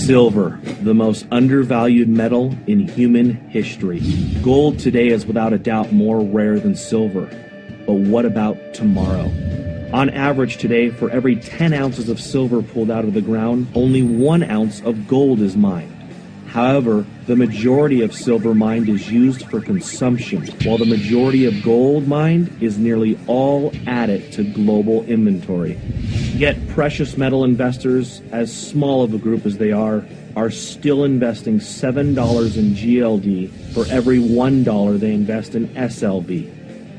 Silver, the most undervalued metal in human history. Gold today is without a doubt more rare than silver. But what about tomorrow? On average today, for every 10 ounces of silver pulled out of the ground, only 1 ounce of gold is mined. However, the majority of silver mined is used for consumption, while the majority of gold mined is nearly all added to global inventory. Yet precious metal investors, as small of a group as they are still investing $7 in GLD for every $1 they invest in SLV.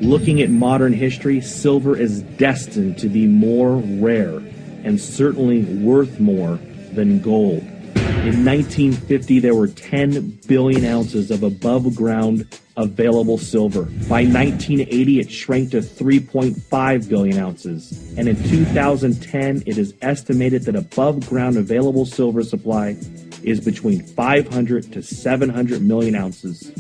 Looking at modern history, silver is destined to be more rare and certainly worth more than gold. In 1950, there were 10 billion ounces of above-ground available silver. By 1980, it shrank to 3.5 billion ounces. And in 2010, it is estimated that above-ground available silver supply is between 500 to 700 million ounces.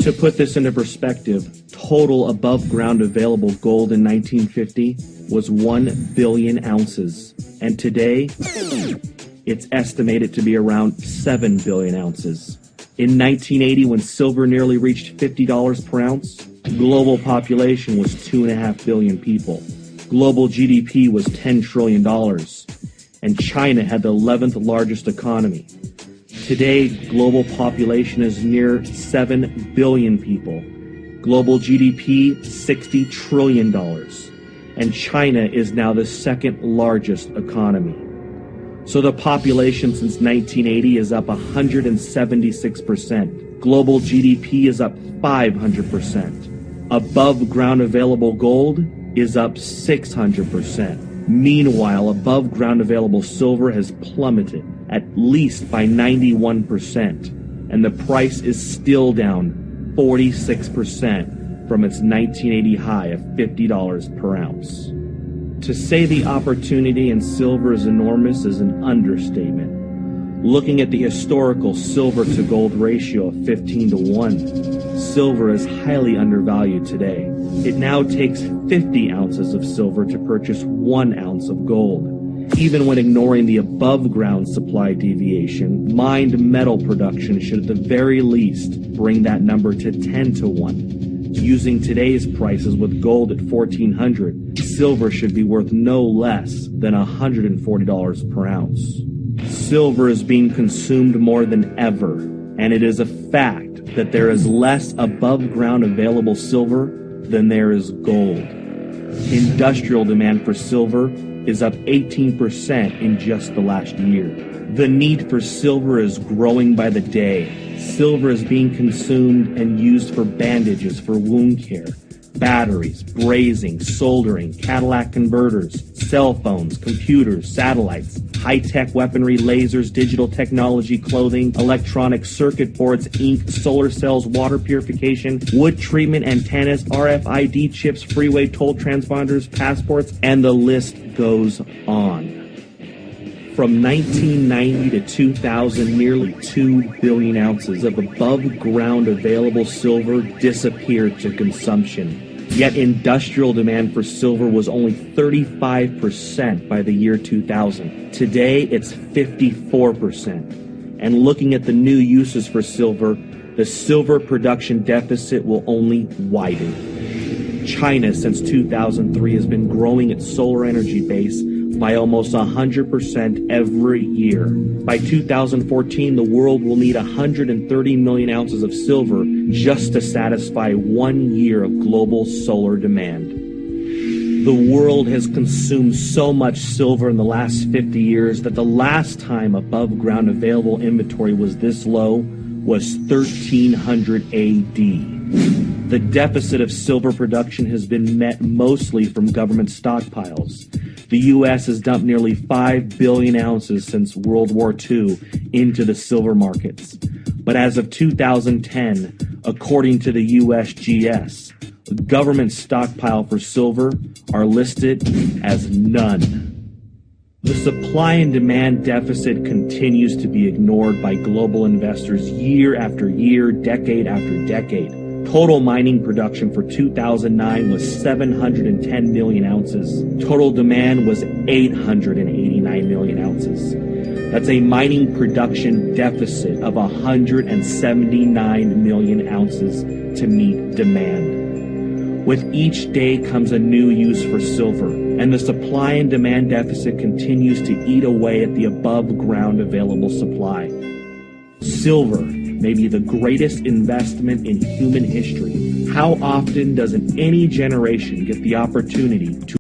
To put this into perspective, total above-ground available gold in 1950 was 1 billion ounces. And today, it's estimated to be around 7 billion ounces. In 1980, when silver nearly reached $50 per ounce, global population was 2.5 billion people. Global GDP was $10 trillion, and China had the 11th largest economy. Today, global population is near 7 billion people. Global GDP, $60 trillion, and China is now the second largest economy. So the population since 1980 is up 176%. Global GDP is up 500%. Above ground available gold is up 600%. Meanwhile, above ground available silver has plummeted at least by 91%, and the price is still down 46% from its 1980 high of $50 per ounce. To say the opportunity in silver is enormous is an understatement. Looking at the historical silver to gold ratio of 15 to 1, silver is highly undervalued today. It now takes 50 ounces of silver to purchase 1 ounce of gold. Even when ignoring the above-ground supply deviation, mined metal production should at the very least bring that number to 10 to 1. Using today's prices with gold at $1,400, silver should be worth no less than $140 per ounce. Silver is being consumed more than ever, and it is a fact that there is less above-ground available silver than there is gold. Industrial demand for silver is up 18% in just the last year. The need for silver is growing by the day. Silver is being consumed and used for bandages, for wound care, batteries, brazing, soldering, Cadillac converters, cell phones, computers, satellites, high-tech weaponry, lasers, digital technology, clothing, electronic circuit boards, ink, solar cells, water purification, wood treatment, antennas, RFID chips, freeway toll transponders, passports, and the list goes on. From 1990 to 2000, nearly 2 billion ounces of above-ground available silver disappeared to consumption. Yet industrial demand for silver was only 35% by the year 2000. Today, it's 54%. And looking at the new uses for silver, the silver production deficit will only widen. China, since 2003, has been growing its solar energy base by almost 100% every year. By 2014, the world will need 130 million ounces of silver just to satisfy 1 year of global solar demand. The world has consumed so much silver in the last 50 years that the last time above ground available inventory was this low was 1300 AD. The deficit of silver production has been met mostly from government stockpiles. The U.S. has dumped nearly 5 billion ounces since World War II into the silver markets. But as of 2010, according to the USGS, the government stockpile for silver are listed as none. The supply and demand deficit continues to be ignored by global investors year after year, decade after decade. Total mining production for 2009 was 710 million ounces. Total demand was 889 million ounces. That's a mining production deficit of 179 million ounces to meet demand. With each day comes a new use for silver, and the supply and demand deficit continues to eat away at the above-ground available supply. Silver may be the greatest investment in human history. How often doesn't any generation get the opportunity to